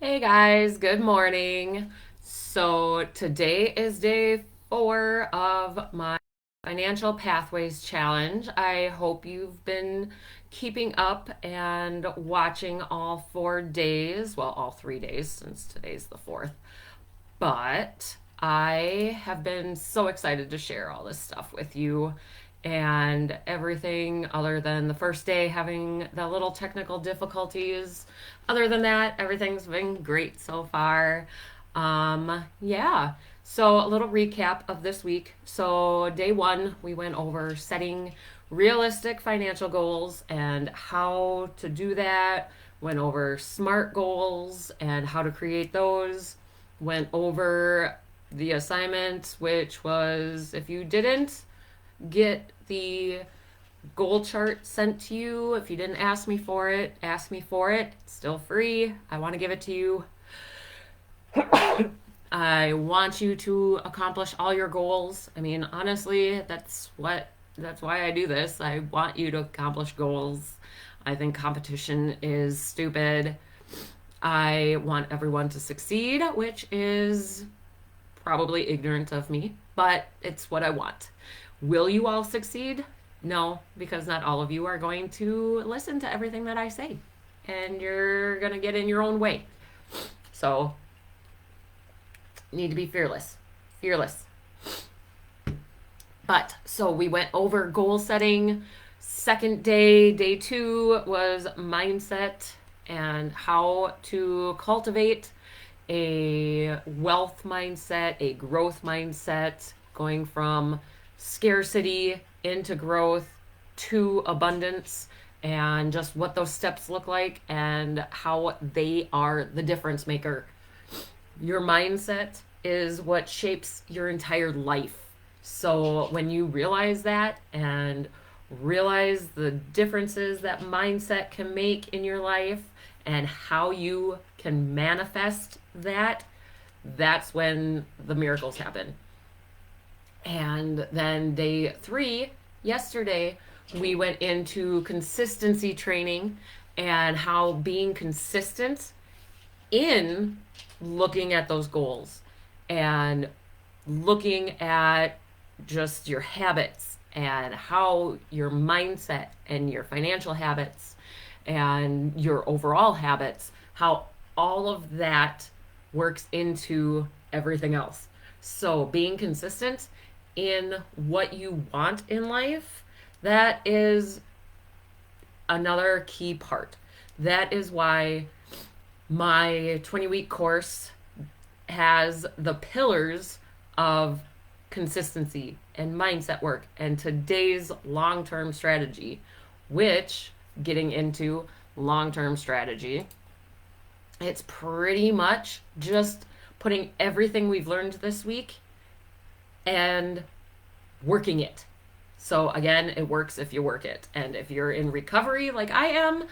Hey guys, good morning. So today is day 4 of my Financial Pathways Challenge. I hope you've been keeping up and watching all 4 days. Well, all 3 days since today's the fourth. But I have been so excited to share all this stuff with you and everything other than the first day having the little technical difficulties. Other than that, everything's been great so far. Yeah. So, a little recap of this week. So, day 1, we went over setting realistic financial goals and how to do that. Went over SMART goals and how to create those. Went over the assignment, which was if you didn't get the goal chart sent to you, if you didn't ask me for it, ask me for it. It's still free. I want to give it to you. I want you to accomplish all your goals. I mean, honestly, that's why I do this. I want you to accomplish goals. I think competition is stupid. I want everyone to succeed, which is probably ignorant of me, but it's what I want. Will you all succeed? No, because not all of you are going to listen to everything that I say, and you're going to get in your own way. So, you need to be fearless. Fearless. But so we went over goal setting. Second day, day 2 was mindset and how to cultivate a wealth mindset, a growth mindset, going from scarcity into growth to abundance, and just what those steps look like and how they are the difference maker. Your mindset is what shapes your entire life. So when you realize that and realize the differences that mindset can make in your life and how you can manifest that, that's when the miracles happen. And then day 3, yesterday, we went into consistency training and how being consistent in looking at those goals and looking at just your habits and how your mindset and your financial habits and your overall habits, how all of that works into everything else. So, being consistent in what you want in life, that is another key part. That is why my 20-week course has the pillars of consistency and mindset work and today's long-term strategy, which, getting into long-term strategy, it's pretty much just putting everything we've learned this week and working it. So again, it works if you work it. And if you're in recovery like I am,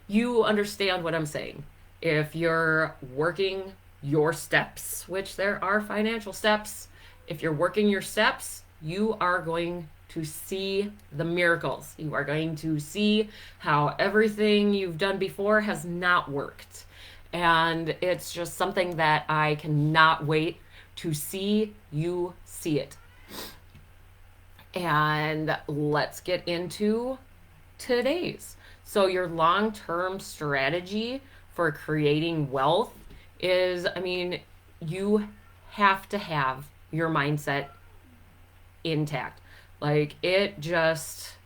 you understand what I'm saying. If you're working your steps, which there are financial steps, if you're working your steps, you are going to see the miracles. You are going to see how everything you've done before has not worked. And it's just something that I cannot wait to see you see it. And let's get into today's. So, your long term strategy for creating wealth is, I mean, you have to have your mindset intact. Like, it just,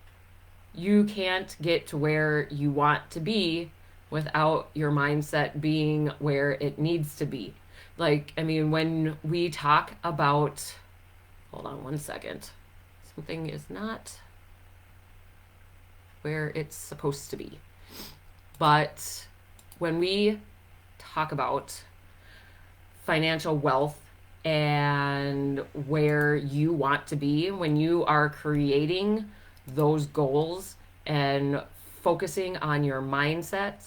you can't get to where you want to be without your mindset being where it needs to be. Like, I mean, when we talk about, hold on one second, something is not where it's supposed to be. But when we talk about financial wealth and where you want to be, when you are creating those goals and focusing on your mindset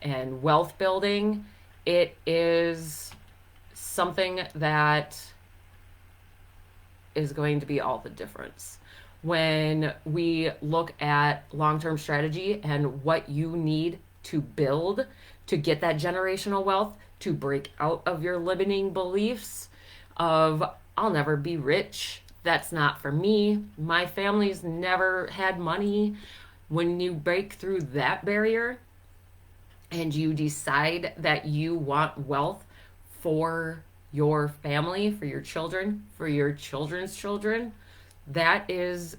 and wealth building, it is something that is going to be all the difference. When we look at long term strategy and what you need to build, to get that generational wealth, to break out of your limiting beliefs of, I'll never be rich. That's not for me. My family's never had money. When you break through that barrier and you decide that you want wealth for your family, for your children, for your children's children, that is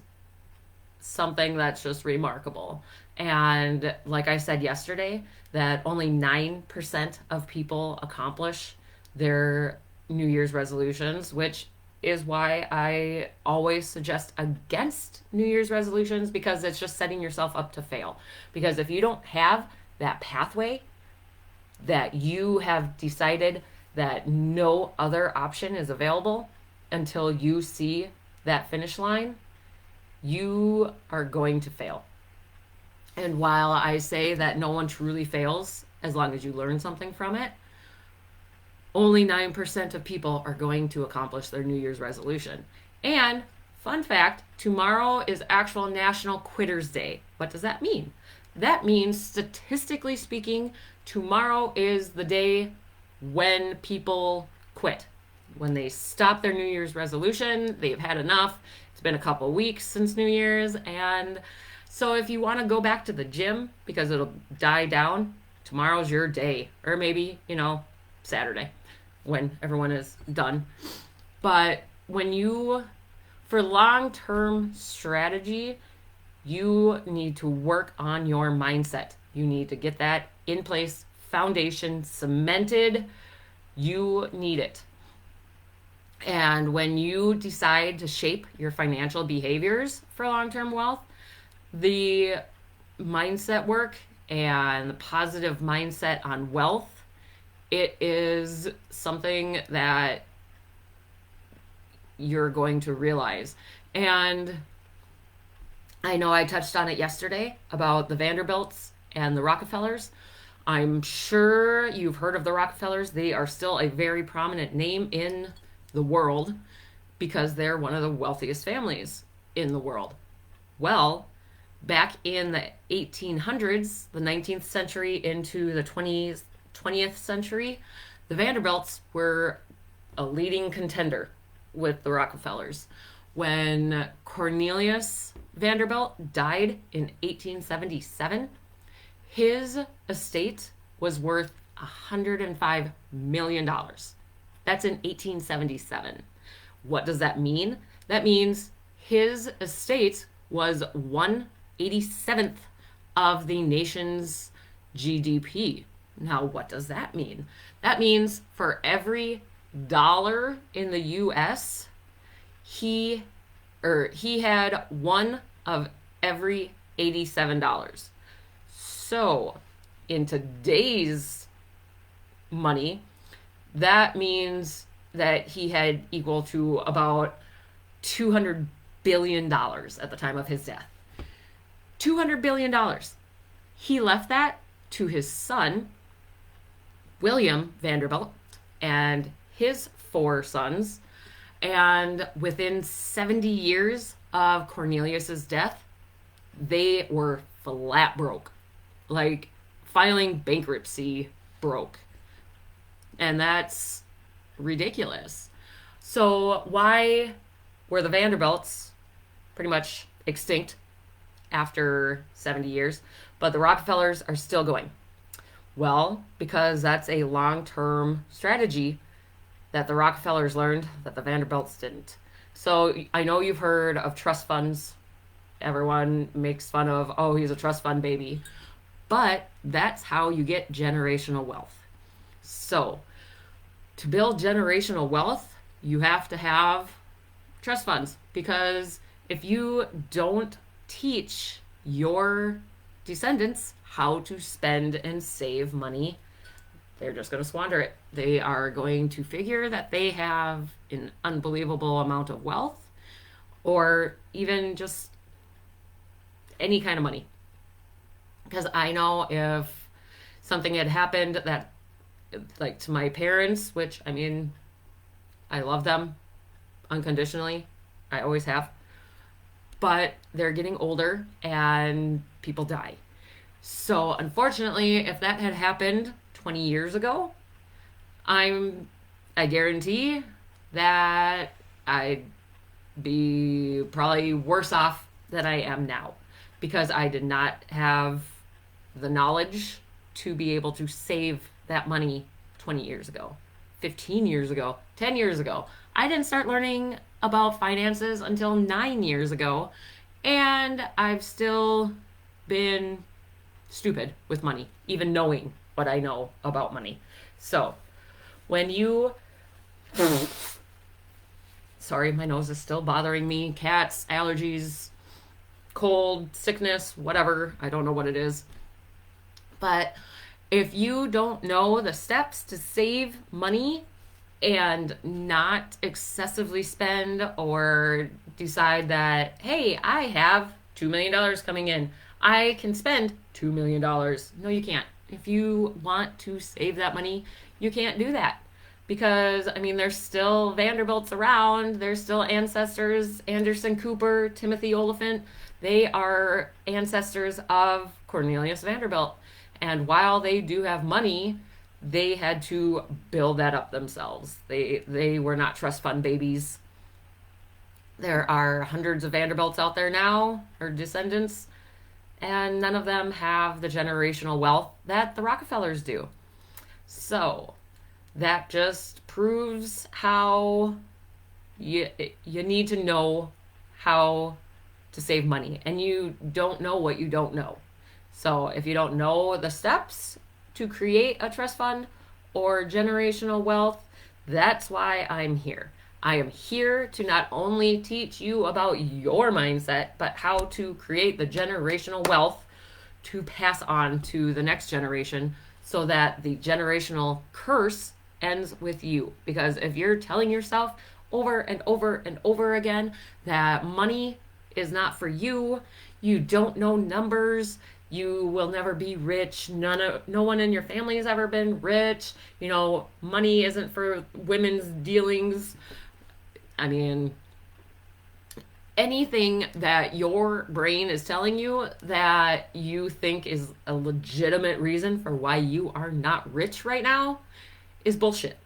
something that's just remarkable. And like I said yesterday, that only 9% of people accomplish their New Year's resolutions, which is why I always suggest against New Year's resolutions, because it's just setting yourself up to fail. Because if you don't have that pathway, that you have decided that no other option is available until you see that finish line, you are going to fail. And while I say that no one truly fails as long as you learn something from it, only 9% of people are going to accomplish their New Year's resolution. And fun fact, tomorrow is actual National Quitters Day. What does that mean? That means, statistically speaking, tomorrow is the day when people quit. When they stop their New Year's resolution, they've had enough. It's been a couple weeks since New Year's. And so if you want to go back to the gym because it'll die down, tomorrow's your day. Or maybe, Saturday when everyone is done. But for long-term strategy, you need to work on your mindset. You need to get that in place, foundation cemented. You need it. And when you decide to shape your financial behaviors for long-term wealth, the mindset work and the positive mindset on wealth, it is something that you're going to realize. And I know I touched on it yesterday about the Vanderbilts and the Rockefellers. I'm sure you've heard of the Rockefellers. They are still a very prominent name in the world because they're one of the wealthiest families in the world. Well, back in the 1800s, the 19th century into the 20th century, the Vanderbilts were a leading contender with the Rockefellers. When Cornelius Vanderbilt died in 1877, his estate was worth $105 million. That's in 1877. What does that mean? That means his estate was 1/87th of the nation's GDP. Now, what does that mean? That means for every dollar in the US, he had one of every $87. So, in today's money, that means that he had equal to about $200 billion at the time of his death. $200 billion. He left that to his son, William Vanderbilt, and his 4 sons. And within 70 years of Cornelius's death, they were flat broke, like filing bankruptcy broke. And that's ridiculous. So why were the Vanderbilts pretty much extinct after 70 years, but the Rockefellers are still going? Well, because that's a long-term strategy that the Rockefellers learned that the Vanderbilts didn't. So I know you've heard of trust funds. Everyone makes fun of, oh, he's a trust fund baby. But that's how you get generational wealth. So to build generational wealth, you have to have trust funds, because if you don't teach your descendants how to spend and save money, they're just going to squander it. They are going to figure that they have an unbelievable amount of wealth, or even just any kind of money. Because I know if something had happened that, like to my parents, which, I mean, I love them unconditionally. I always have. But they're getting older and people die. So, unfortunately, if that had happened 20 years ago, I'm I guarantee that I'd be probably worse off than I am now because I did not have the knowledge to be able to save that money 20 years ago, 15 years ago, 10 years ago. I didn't start learning about finances until 9 years ago, and I've still been stupid with money, even knowing what I know about money. So, when you. Sorry, my nose is still bothering me. Cats, allergies, cold, sickness, whatever. I don't know what it is. But if you don't know the steps to save money and not excessively spend or decide that, hey, I have $2 million coming in, I can spend $2 million. No, you can't. If you want to save that money, you can't do that. Because, I mean, there's still Vanderbilts around. There's still ancestors, Anderson Cooper, Timothy Oliphant. They are ancestors of Cornelius Vanderbilt. And while they do have money, they had to build that up themselves. They were not trust fund babies. There are hundreds of Vanderbilts out there now, or descendants, and none of them have the generational wealth that the Rockefellers do. So that just proves how you need to know how to save money, and you don't know what you don't know. So if you don't know the steps to create a trust fund or generational wealth, that's why I'm here. I am here to not only teach you about your mindset, but how to create the generational wealth to pass on to the next generation so that the generational curse ends with you. Because if you're telling yourself over and over and over again that money is not for you, you don't know numbers, you will never be rich, no one in your family has ever been rich, money isn't for women's dealings. I mean, anything that your brain is telling you that you think is a legitimate reason for why you are not rich right now is bullshit.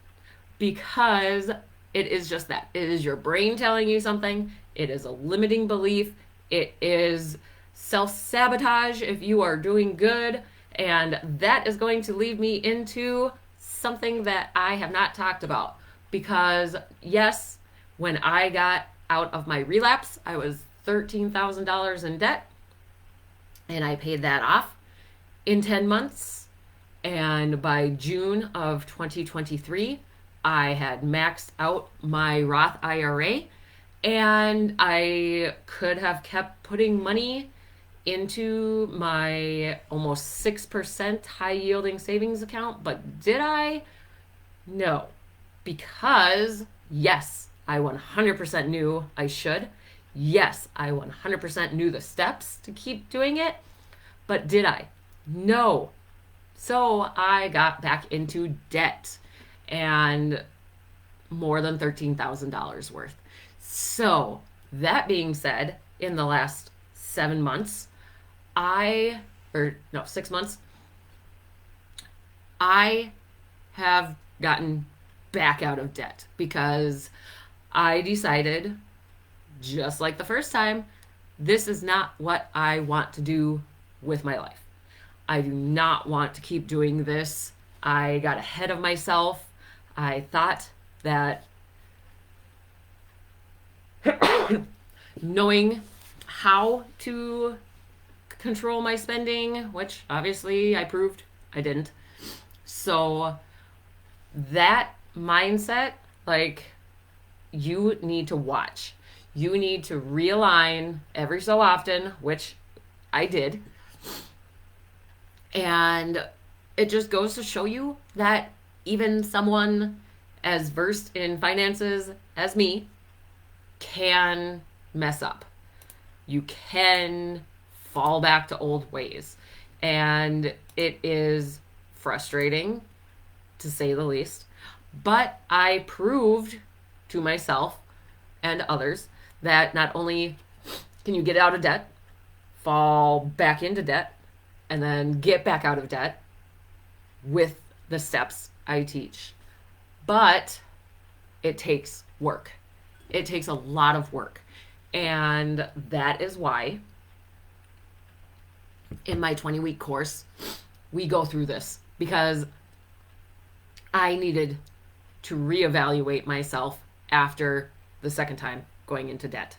Because it is just that. It is your brain telling you something. It is a limiting belief. It is self-sabotage if you are doing good. And that is going to lead me into something that I have not talked about. Because, yes, when I got out of my relapse, I was $13,000 in debt. And I paid that off in 10 months. And by June of 2023, I had maxed out my Roth IRA, and I could have kept putting money into my almost 6% high yielding savings account. But did I? No. Because, yes, I 100% knew I should. Yes, I 100% knew the steps to keep doing it. But did I? No. So I got back into debt, and more than $13,000 worth. So that being said, in the last 7 months, 6 months, I have gotten back out of debt because I decided, just like the first time, this is not what I want to do with my life. I do not want to keep doing this. I got ahead of myself. I thought that knowing how to control my spending, which obviously I proved I didn't. So that mindset, you need to watch. You need to realign every so often, which I did. And it just goes to show you that even someone as versed in finances as me can mess up. You can fall back to old ways. And it is frustrating, to say the least. But I proved to myself and others that not only can you get out of debt, fall back into debt, and then get back out of debt with the steps I teach. But it takes work. It takes a lot of work. And that is why in my 20-week course, we go through this, because I needed to reevaluate myself after the second time going into debt,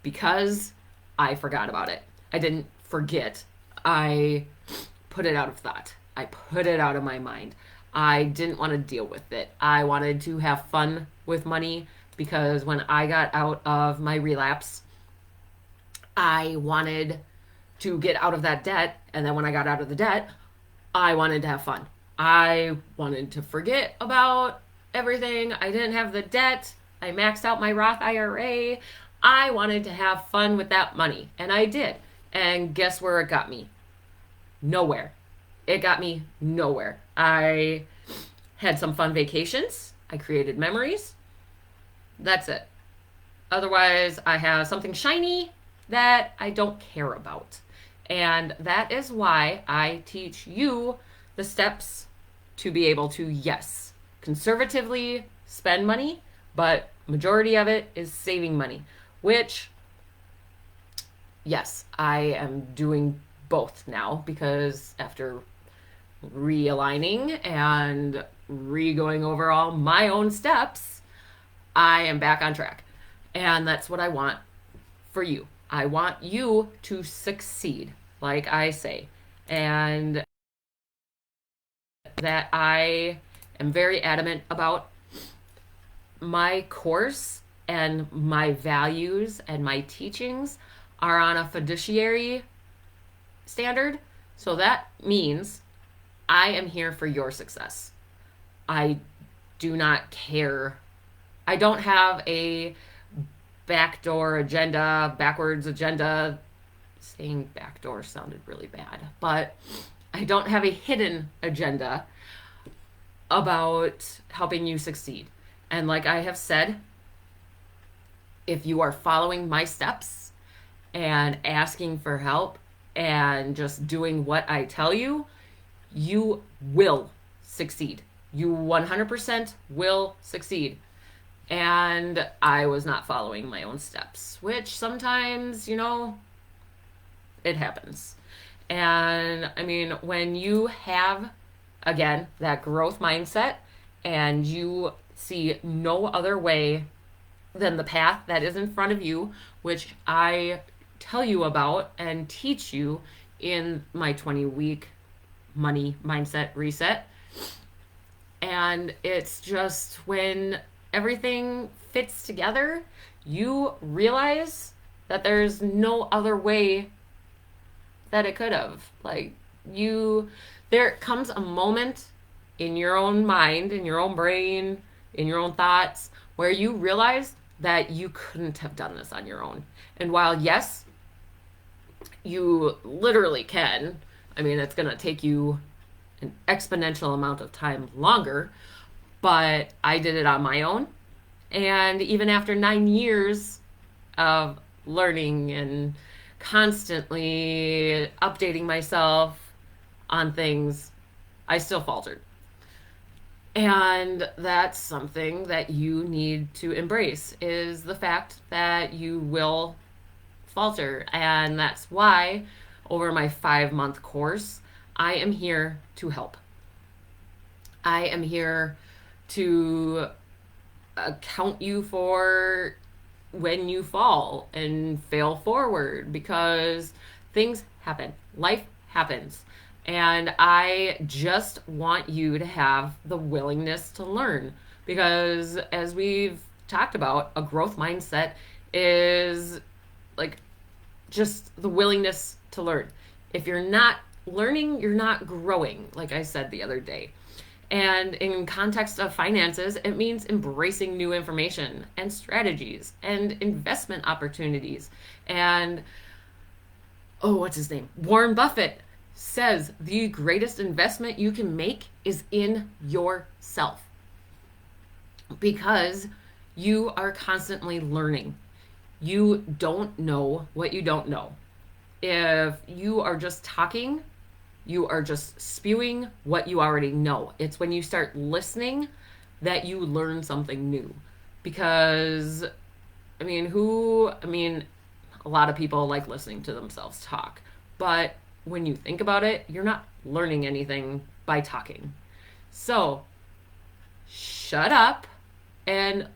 because I forgot about it. I didn't forget. I put it out of thought. I put it out of my mind. I didn't want to deal with it. I wanted to have fun with money, because when I got out of my relapse, I wanted to get out of that debt. And then when I got out of the debt, I wanted to have fun. I wanted to forget about everything. I didn't have the debt. I maxed out my Roth IRA. I wanted to have fun with that money. And I did. And guess where it got me? Nowhere. It got me nowhere. I had some fun vacations. I created memories. That's it. Otherwise, I have something shiny that I don't care about. And that is why I teach you the steps to be able to, yes, conservatively spend money, but majority of it is saving money, which, yes, I am doing both now, because after realigning and re-going over all my own steps, I am back on track. And that's what I want for you. I want you to succeed, like I say. And that I am very adamant about. My course and my values and my teachings are on a fiduciary standard. So that means I am here for your success. I do not care. I don't have a backdoor agenda, backwards agenda. Saying backdoor sounded really bad, but I don't have a hidden agenda about helping you succeed. And like I have said, if you are following my steps and asking for help and just doing what I tell you, you will succeed. You 100% will succeed. And I was not following my own steps, which sometimes, it happens. And I mean, when you have, again, that growth mindset and you see no other way than the path that is in front of you, which I tell you about and teach you in my 20-week money mindset reset. And it's just when everything fits together, you realize that there's no other way that it could have. There comes a moment in your own mind, in your own brain, in your own thoughts, where you realize that you couldn't have done this on your own. And while, yes, you literally can, I mean, it's going to take you an exponential amount of time longer, but I did it on my own. And even after 9 years of learning and constantly updating myself on things, I still faltered. And that's something that you need to embrace, is the fact that you will falter. And that's why over my 5-month course, I am here to help. I am here to account you for when you fall and fail forward, because things happen. Life happens. And I just want you to have the willingness to learn, because as we've talked about, a growth mindset is like just the willingness to learn. If you're not learning, you're not growing, like I said the other day. And in context of finances, it means embracing new information and strategies and investment opportunities. And, what's his name? Warren Buffett says the greatest investment you can make is in yourself, because you are constantly learning. You don't know what you don't know. If you are just talking you are just spewing what you already know. It's when you start listening that you learn something new. Because, a lot of people like listening to themselves talk. But when you think about it, you're not learning anything by talking. So, shut up and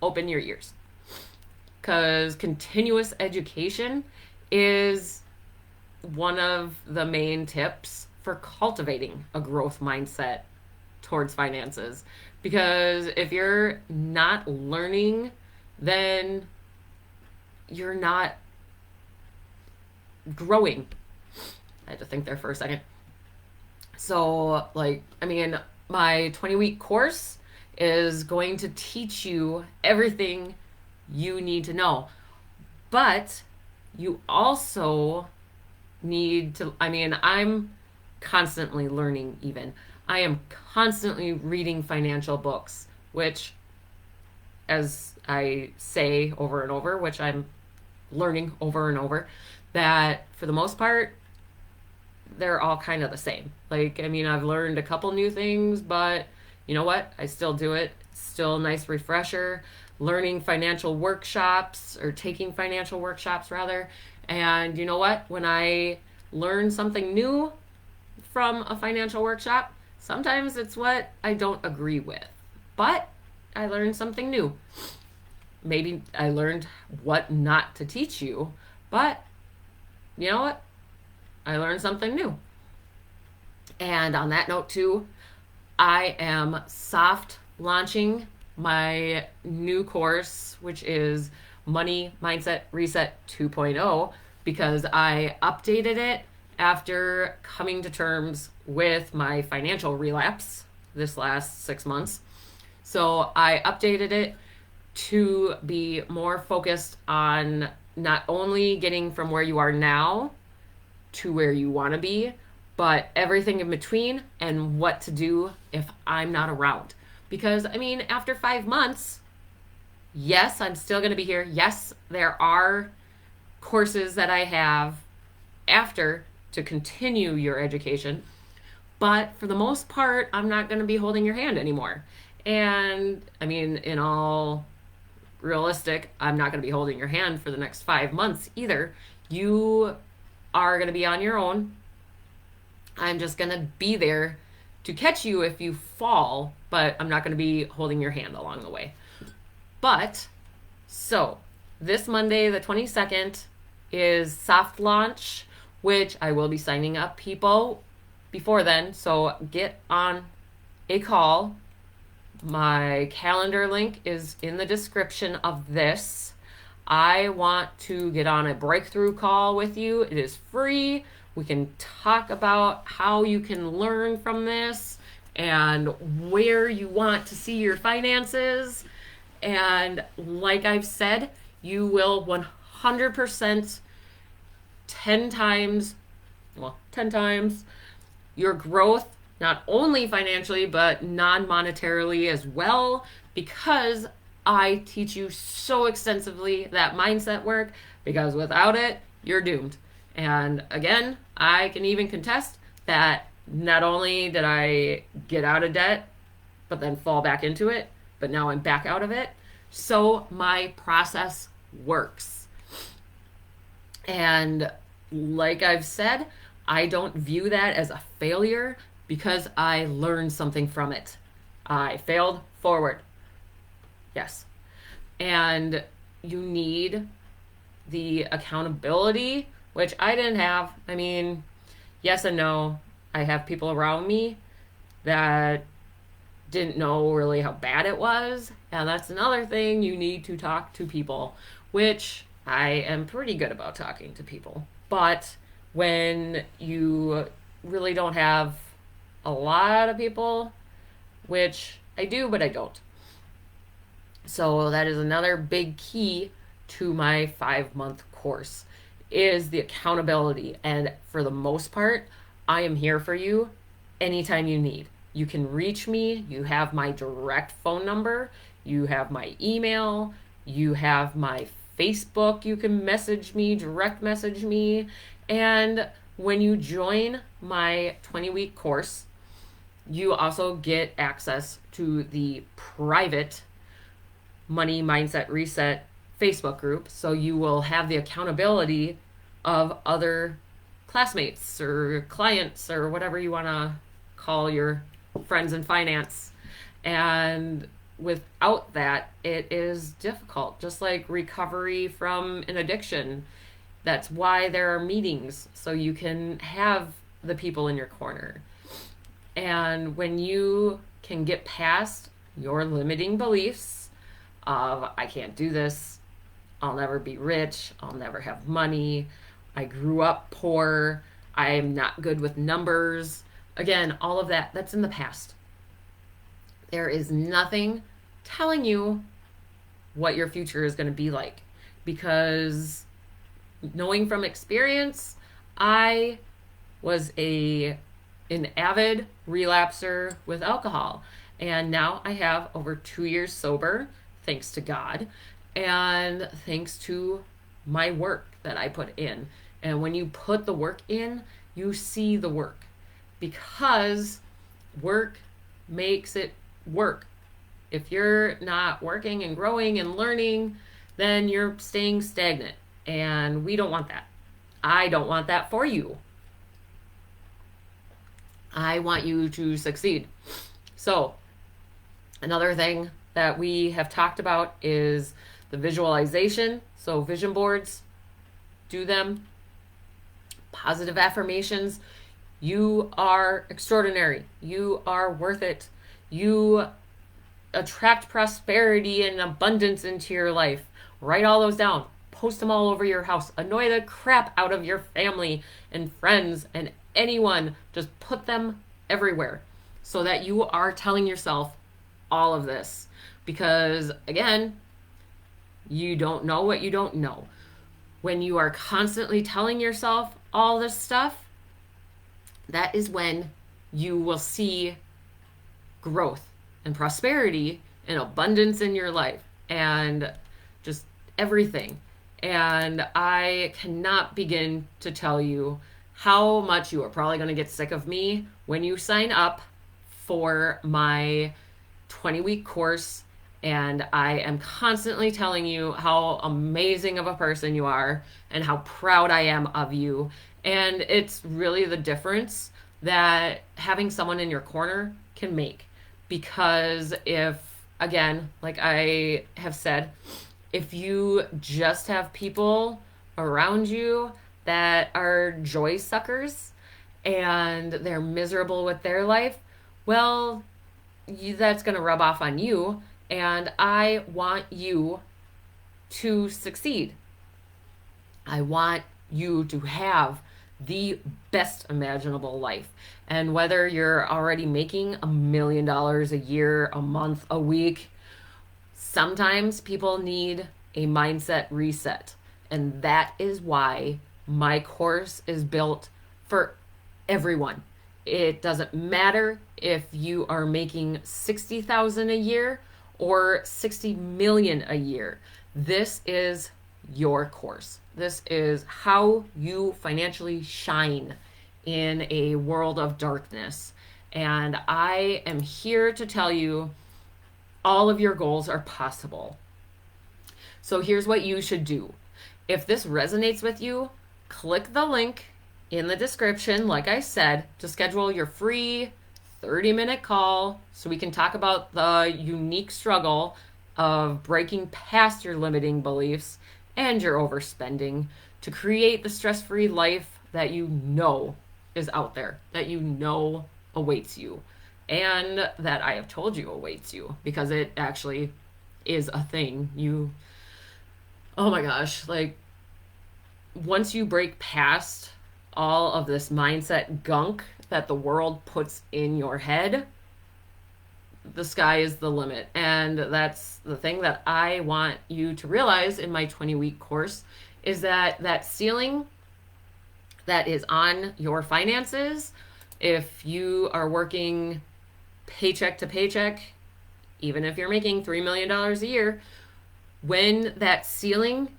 open your ears. Because continuous education is one of the main tips for cultivating a growth mindset towards finances. Because if you're not learning, then you're not growing. I had to think there for a second. So, my 20-week course is going to teach you everything you need to know. But you also need to, I'm constantly learning even. I am constantly reading financial books, which, as I say over and over, which I'm learning over and over, that for the most part, they're all kind of the same. I've learned a couple new things, but you know what? I still do it. It's still a nice refresher. Learning financial workshops, or taking financial workshops rather. And you know what? When I learn something new from a financial workshop, sometimes it's what I don't agree with. But I learned something new. Maybe I learned what not to teach you, but you know what? I learned something new. And on that note too, I am soft launching my new course, which is Money Mindset Reset 2.0, because I updated it after coming to terms with my financial relapse this last 6 months. So I updated it to be more focused on not only getting from where you are now to where you want to be, but everything in between and what to do if I'm not around. Because, after 5 months, yes, I'm still going to be here. Yes, there are courses that I have after to continue your education. But for the most part, I'm not going to be holding your hand anymore. And, in all realistic, I'm not going to be holding your hand for the next 5 months either. You are going to be on your own. I'm just going to be there to catch you if you fall, but I'm not going to be holding your hand along the way. But, so, this Monday, the 22nd, is soft launch, which I will be signing up people before then. So get on a call. My calendar link is in the description of this. I want to get on a breakthrough call with you. It is free. We can talk about how you can learn from this and where you want to see your finances. And like I've said, you will 100% 10 times your growth, not only financially, but non-monetarily as well, because I teach you so extensively that mindset work, because without it, you're doomed. And again, I can even contest that not only did I get out of debt, but then fall back into it, but now I'm back out of it. So my process works. And like I've said, I don't view that as a failure because I learned something from it. I failed forward. Yes. And you need the accountability, which I didn't have. Yes and no. I have people around me that didn't know really how bad it was. And that's another thing. You need to talk to people, which I am pretty good about talking to people. But when you really don't have a lot of people, which I do, but I don't. So that is another big key to my 5-month course, is the accountability. And for the most part, I am here for you anytime you need. You can reach me. You have my direct phone number. You have my email. You have my Facebook. You can message me, direct message me. And When you join my 20-week course, you also get access to the private Money Mindset Reset Facebook group. So you will have the accountability of other classmates or clients or whatever you want to call your friends in finance. And without that, it is difficult, just like recovery from an addiction. That's why there are meetings, so you can have the people in your corner. And when you can get past your limiting beliefs of, I can't do this, I'll never be rich, I'll never have money, I grew up poor, I'm not good with numbers. Again, all of that, that's in the past. There is nothing telling you what your future is going to be like, because knowing from experience, I was an avid relapser with alcohol, and now I have over 2 years sober, thanks to God, and thanks to my work that I put in. And when you put the work in, you see the work, because work makes it work. If you're not working and growing and learning, then you're staying stagnant. And we don't want that. I don't want that for you. I want you to succeed. So, another thing that we have talked about is the visualization. So, vision boards, do them. Positive affirmations. You are extraordinary. You are worth it. You attract prosperity and abundance into your life. Write all those down. Post them all over your house. Annoy the crap out of your family and friends and anyone. Just put them everywhere so that you are telling yourself all of this. Because, again, you don't know what you don't know. When you are constantly telling yourself all this stuff, that is when you will see growth and prosperity and abundance in your life and just everything. And I cannot begin to tell you how much you are probably going to get sick of me when you sign up for my 20-week course. And I am constantly telling you how amazing of a person you are and how proud I am of you. And it's really the difference that having someone in your corner can make. Because if, again, like I have said, if you just have people around you that are joy suckers and they're miserable with their life, well, that's going to rub off on you. And I want you to succeed. I want you to have the best imaginable life. And whether you're already making $1 million a year, a month, a week, sometimes people need a mindset reset. And that is why my course is built for everyone. It doesn't matter if you are making $60,000 a year or $60 million a year. This is your course. This is how you financially shine in a world of darkness. And I am here to tell you all of your goals are possible. So here's what you should do. If this resonates with you, click the link in the description, like I said, to schedule your free 30-minute call so we can talk about the unique struggle of breaking past your limiting beliefs and your overspending to create the stress-free life that you know is out there, that you know awaits you, and that I have told you awaits you, because it actually is a thing. Oh my gosh, like, once you break past all of this mindset gunk that the world puts in your head, the sky is the limit. And that's the thing that I want you to realize in my 20-week course, is that that ceiling that is on your finances, if you are working paycheck to paycheck, even if you're making $3 million a year, when that ceiling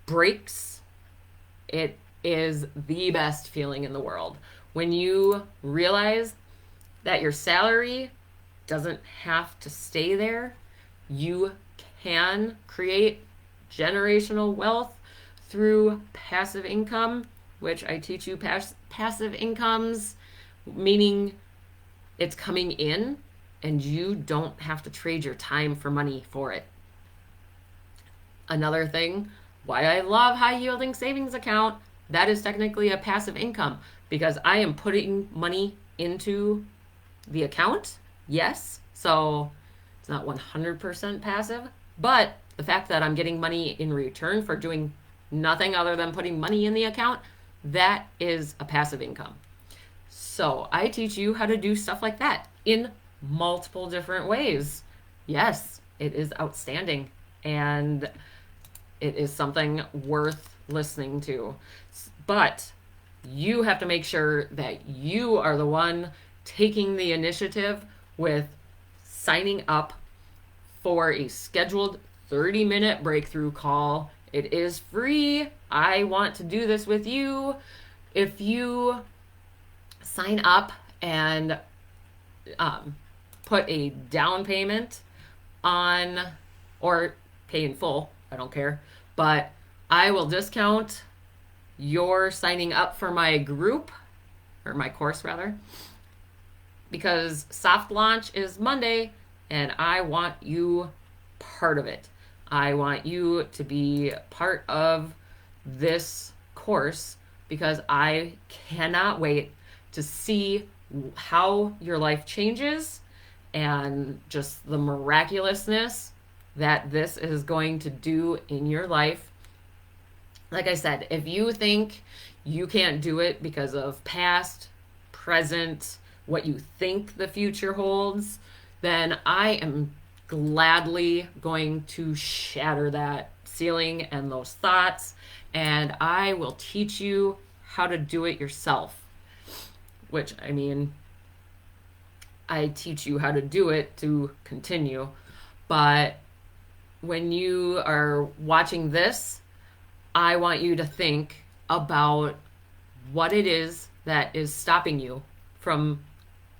breaks, it is the best feeling in the world. When you realize that your salary doesn't have to stay there, you can create generational wealth through passive income, which I teach you passive incomes, meaning it's coming in and you don't have to trade your time for money for it. Another thing, why I love high yielding savings account, that is technically a passive income because I am putting money into the account. Yes. So it's not 100% passive, but the fact that I'm getting money in return for doing nothing other than putting money in the account, that is a passive income. So I teach you how to do stuff like that in multiple different ways. Yes, it is outstanding. And it is something worth listening to. But you have to make sure that you are the one taking the initiative with signing up for a scheduled 30-minute breakthrough call. It is free. I want to do this with you. If you sign up and put a down payment on, or pay in full, I don't care, but I will discount your signing up for my group, or my course rather, because soft launch is Monday and I want you part of it. I want you to be part of this course because I cannot wait to see how your life changes and just the miraculousness that this is going to do in your life. Like I said, if you think you can't do it because of past, present, what you think the future holds, then I am gladly going to shatter that ceiling and those thoughts, and I will teach you how to do it yourself. Which, I mean, I teach you how to do it to continue, but when you are watching this, I want you to think about what it is that is stopping you from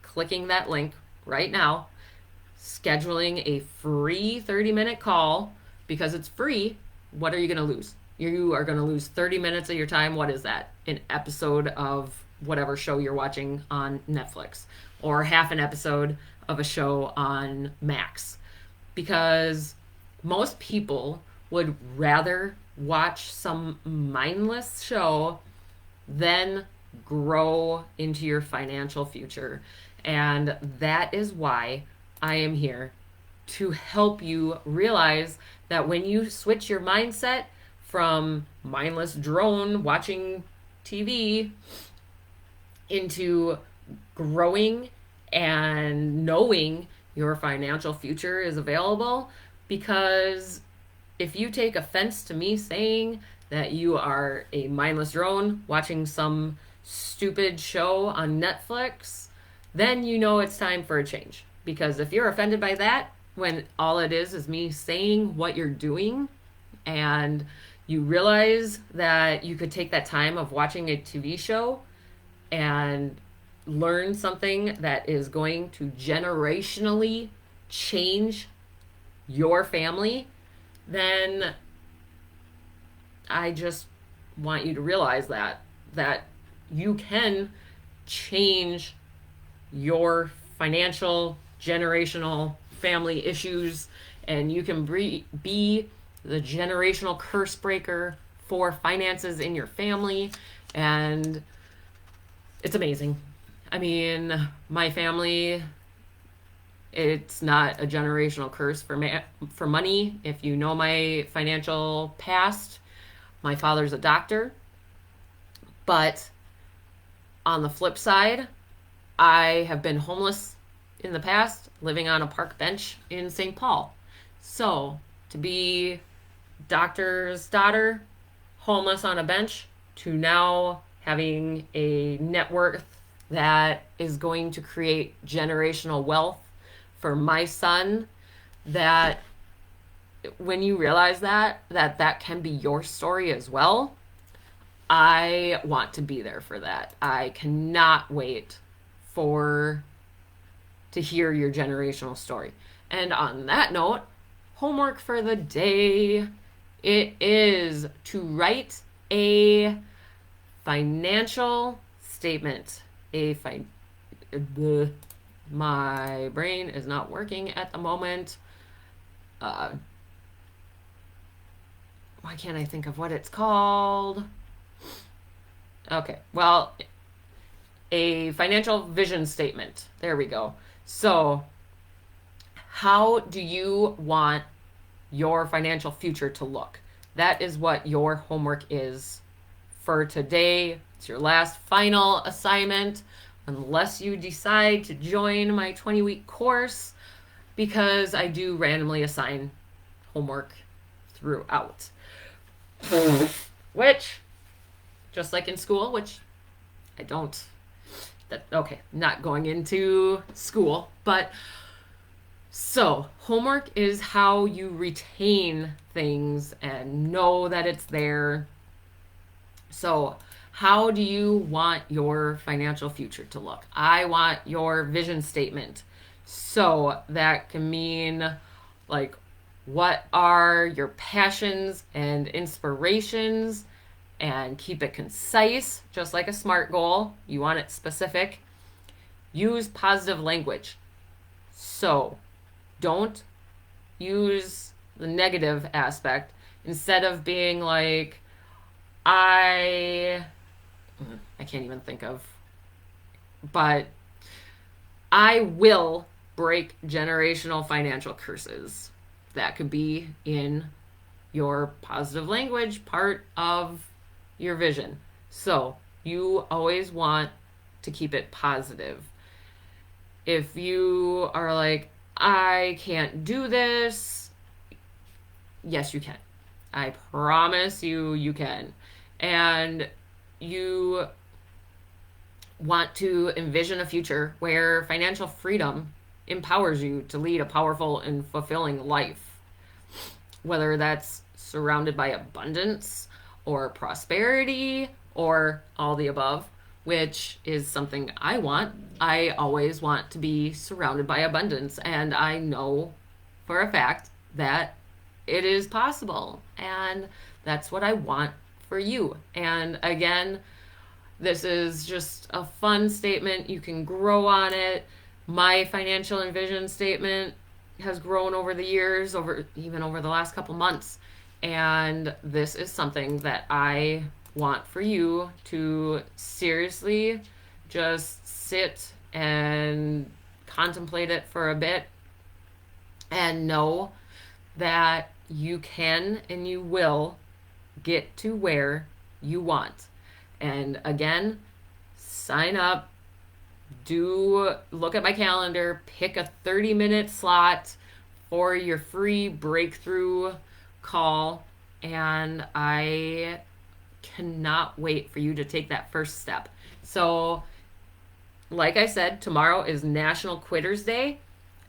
clicking that link right now, scheduling a free 30-minute call, because it's free. What are you going to lose? You are going to lose 30 minutes of your time. What is that? An episode of whatever show you're watching on Netflix, or half an episode of a show on Max. Because most people would rather watch some mindless show than grow into your financial future. And that is why I am here, to help you realize that when you switch your mindset from mindless drone watching TV into growing and knowing your financial future is available. Because if you take offense to me saying that you are a mindless drone watching some stupid show on Netflix, then you know it's time for a change. Because if you're offended by that, when all it is me saying what you're doing, and you realize that you could take that time of watching a TV show and learn something that is going to generationally change your family, then I just want you to realize that you can change your financial generational family issues, and you can be the generational curse breaker for finances in your family. And it's amazing. I mean, my family, it's not a generational curse for money. If you know my financial past, my father's a doctor. But on the flip side, I have been homeless in the past, living on a park bench in St. Paul. So to be doctor's daughter, homeless on a bench, to now having a net worth that is going to create generational wealth for my son, that when you realize that can be your story as well, I want to be there for that. I cannot wait for to hear your generational story. And on that note, homework for the day, it is to write a financial statement. My brain is not working at the moment. Why can't I think of what it's called? Okay, well, a financial vision statement. There we go. So, how do you want your financial future to look? That is what your homework is for today. It's your last final assignment, unless you decide to join my 20-week course, because I do randomly assign homework throughout. Which, just like in school, which I don't, not going into school, but so homework is how you retain things and know that it's there. So how do you want your financial future to look? I want your vision statement. So that can mean like, what are your passions and inspirations? And keep it concise, just like a SMART goal. You want it specific. Use positive language. So don't use the negative aspect. Instead of being like, I can't even think of, but I will break generational financial curses. That could be in your positive language part of your vision. So you always want to keep it positive. If you are like, I can't do this, yes, you can. I promise you can. And you want to envision a future where financial freedom empowers you to lead a powerful and fulfilling life. Whether that's surrounded by abundance or prosperity or all the above, which is something I want. I always want to be surrounded by abundance, and I know for a fact that it is possible, and that's what I want for you. And again, this is just a fun statement. You can grow on it. My financial and vision statement has grown over the years, even over the last couple months. And this is something that I want for you to seriously just sit and contemplate it for a bit and know that you can and you will get to where you want. And again, sign up, look at my calendar, pick a 30-minute slot for your free breakthrough call, and I cannot wait for you to take that first step. So, like I said, tomorrow is National Quitters Day.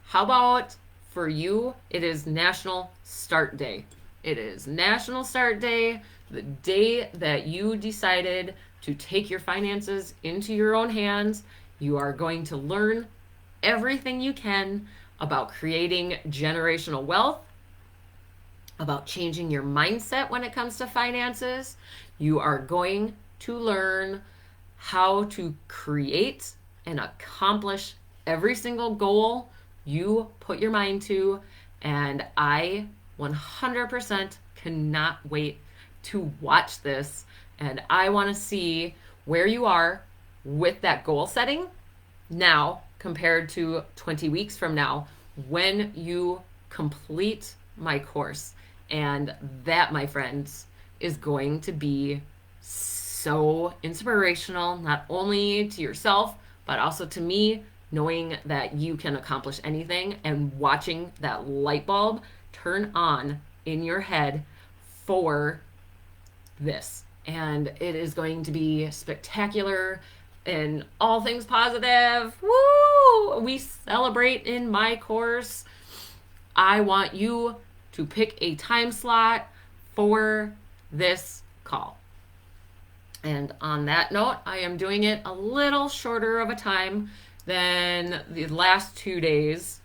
How about for you, it is National Start Day. It is National Start Day, the day that you decided to take your finances into your own hands. You are going to learn everything you can about creating generational wealth, about changing your mindset when it comes to finances. You are going to learn how to create and accomplish every single goal you put your mind to. And I 100% cannot wait to watch this. And I want to see where you are with that goal setting now compared to 20 weeks from now when you complete my course. And that, my friends, is going to be so inspirational, not only to yourself, but also to me, knowing that you can accomplish anything and watching that light bulb turn on in your head for this. And it is going to be spectacular and all things positive. Woo! We celebrate in my course. I want you to pick a time slot for this call. And on that note, I am doing it a little shorter of a time than the last 2 days.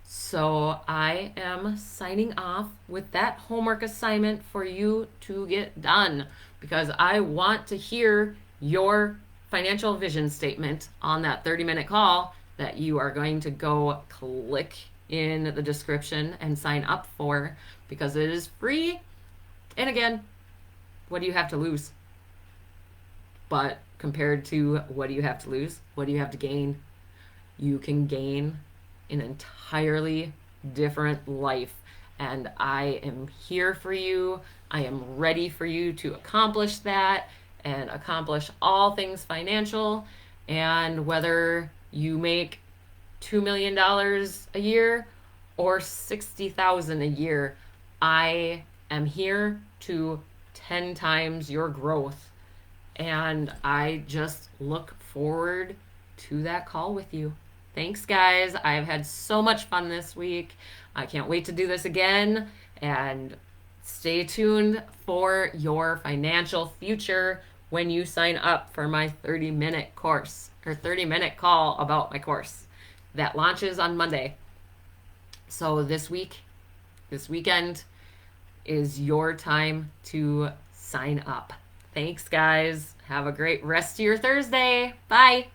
So I am signing off with that homework assignment for you to get done because I want to hear your financial vision statement on that 30-minute call that you are going to go click in the description and sign up for because it is free. And again, what do you have to lose? But compared to what do you have to lose? What do you have to gain? You can gain an entirely different life. And I am here for you. I am ready for you to accomplish that and accomplish all things financial. And whether you make $2 million a year or 60,000 a year, I am here to 10 times your growth. And I just look forward to that call with you. Thanks, guys. I've had so much fun this week. I can't wait to do this again. And stay tuned for your financial future when you sign up for my 30-minute course or 30-minute call about my course that launches on Monday. So this weekend is your time to sign up. Thanks, guys. Have a great rest of your Thursday. Bye.